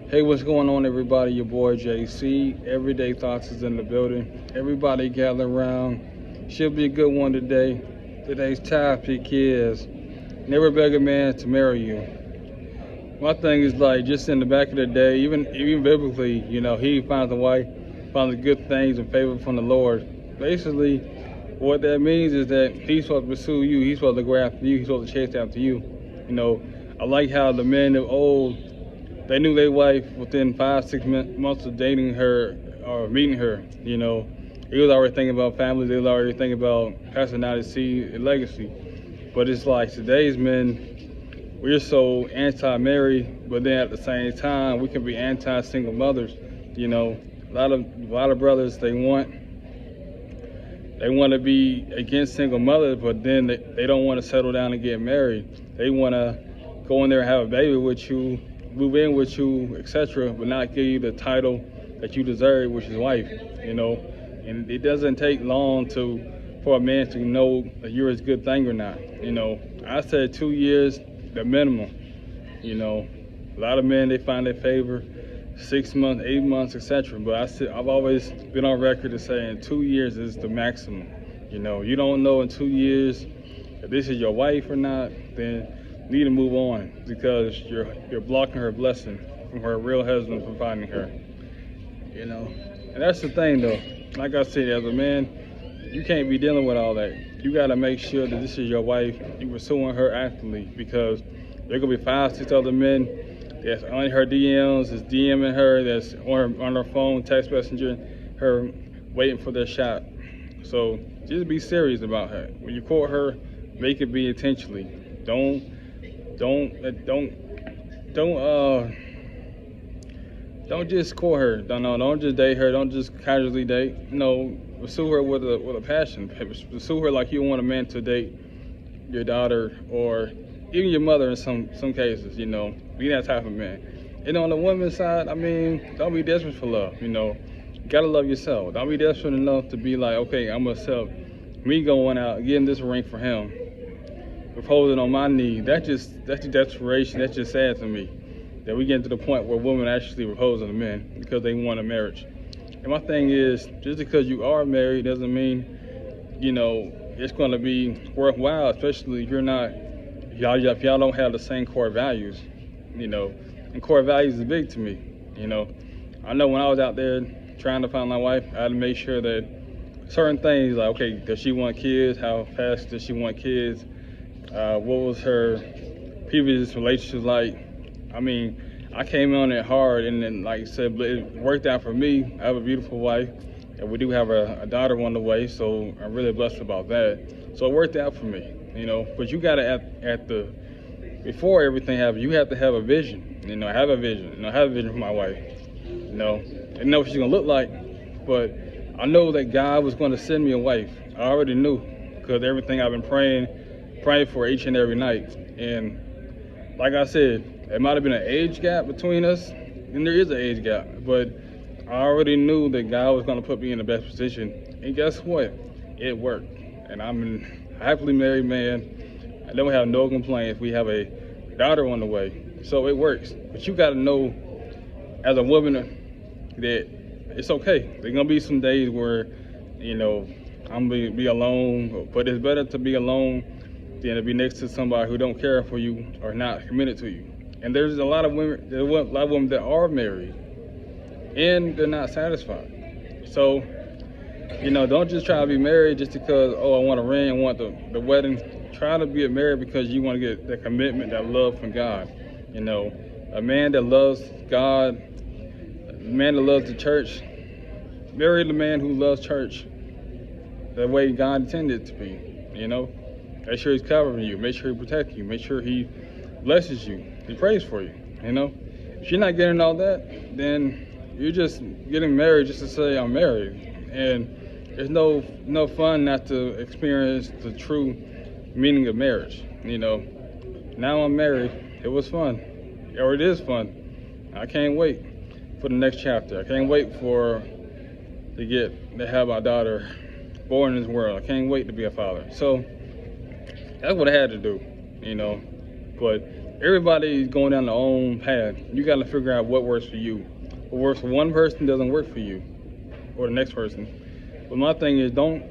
Hey, what's going on, everybody? Your boy JC. Everyday Thoughts is in the building. Everybody gather around. Should be a good one today. Today's topic is never beg a man to marry you. My thing is like just in the back of the day, even biblically, he finds a wife, finds the good things and favor from the Lord. Basically, what that means is that he's supposed to pursue you. He's supposed to go after you. He's supposed to chase after you. You know, I like how the men of old, they knew their wife within 5, 6 months of dating her or meeting her. He was already thinking about family. They was already thinking about passing down his seed and legacy. But it's like today's men, we're so anti-married, but then at the same time, we can be anti-single mothers. A lot of brothers they want to be against single mothers, but then they don't want to settle down and get married. They want to go in there and have a baby with you, move in with you, etc., but not give you the title that you deserve, which is wife. And it doesn't take long for a man to know that you're a good thing or not. I said 2 years, the minimum. A lot of men, they find their favor 6 months, 8 months, etc. But I've always been on record as saying 2 years is the maximum. You don't know in 2 years if this is your wife or not, then you need to move on because you're blocking her blessing from her real husband from finding her. And that's the thing though. Like I said, as a man, you can't be dealing with all that. You got to make sure that this is your wife. You're pursuing her actively because there gonna be 5, 6 other men that's on her DMs, is DMing her, that's on her phone, text messaging her, waiting for their shot. So just be serious about her. When you court her, make it be intentionally. Don't just court her. Don't just date her. Don't just casually date. Pursue her with a passion. Pursue her like you want a man to date your daughter or even your mother in some cases. Be that type of man. And on the women's side, don't be desperate for love. You gotta love yourself. Don't be desperate enough to be like, okay, I'm gonna sell me going out getting this ring for him, proposing on my knee. That's just desperation. That's just sad to me that we get to the point where women actually propose to men because they want a marriage. And my thing is, just because you are married doesn't mean, it's going to be worthwhile, especially if if y'all don't have the same core values, and core values is big to me. I know when I was out there trying to find my wife, I had to make sure that certain things like, okay, does she want kids? How fast does she want kids? What was her previous relationships like? I came on it hard, and then, like I said, but it worked out for me. I have a beautiful wife, and we do have a daughter on the way, so I'm really blessed about that. So it worked out for me, But you gotta, before everything happens, you have to have a vision. Have a vision. Have a vision for my wife. And know what she's gonna look like, but I know that God was gonna send me a wife. I already knew because everything I've been praying for each and every night, and like I said, it might have been an age gap between us, and there is an age gap, but I already knew that God was going to put me in the best position. And guess what? It worked. And I'm a happily married man. I don't have no complaints. We have a daughter on the way. So it works. But you got to know, as a woman, that it's okay. There's going to be some days where, I'm going to be alone, but it's better to be alone than to be next to somebody who don't care for you or not committed to you. And there's a lot of women that are married and they're not satisfied. So, don't just try to be married just because, I want a ring, I want the wedding. Try to be married because you want to get that commitment, that love from God. A man that loves God, a man that loves the church, marry the man who loves church the way God intended it to be. Make sure he's covering you, make sure he protects you, make sure he blesses you, he prays for you. If you're not getting all that, then you're just getting married just to say I'm married, and there's no fun not to experience the true meaning of marriage. Now I'm married. It was fun, or it is fun. I can't wait for the next chapter. I can't wait to have my daughter born in this world. I can't wait to be a father. So that's what I had to do. But everybody's going down their own path. You got to figure out what works for you. What works for one person doesn't work for you or the next person. But my thing is, don't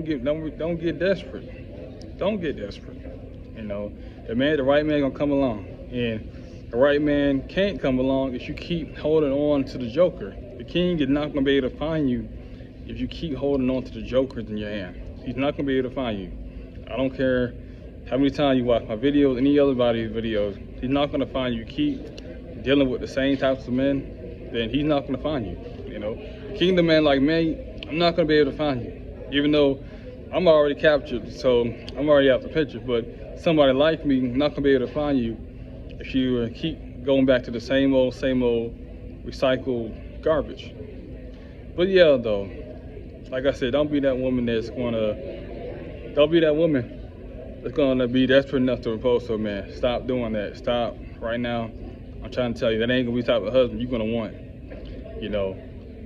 get desperate. Don't get desperate. You know, the right man gonna come along, and the right man can't come along if you keep holding on to the joker. The king is not gonna be able to find you if you keep holding on to the jokers in your hand. He's not gonna be able to find you. I don't care how many times you watch my videos, any other body's videos. He's not gonna find you. Keep dealing with the same types of men, then he's not gonna find you. You know, kingdom man like me, I'm not gonna be able to find you, even though I'm already captured, so I'm already out the picture. But somebody like me, not gonna be able to find you if you keep going back to the same old recycled garbage. But yeah, though, like I said, don't be that woman that's gonna be desperate enough to propose to a man. Stop doing that. Stop right now. I'm trying to tell you, that ain't gonna be the type of husband you're gonna want. You know,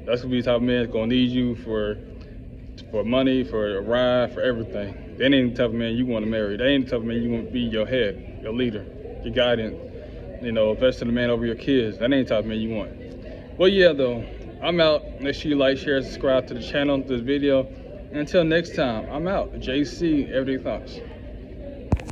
that's gonna be the type of man that's gonna need you for money, for a ride, for everything. That ain't the type of man you want to marry. That ain't the type of man you want to be your head, your leader, your guidance. You know, investing the man over your kids. That ain't the type of man you want. Well, yeah, though, I'm out. Make sure you like, share, subscribe to the channel, this video. And until next time, I'm out. JC, Everyday Thoughts.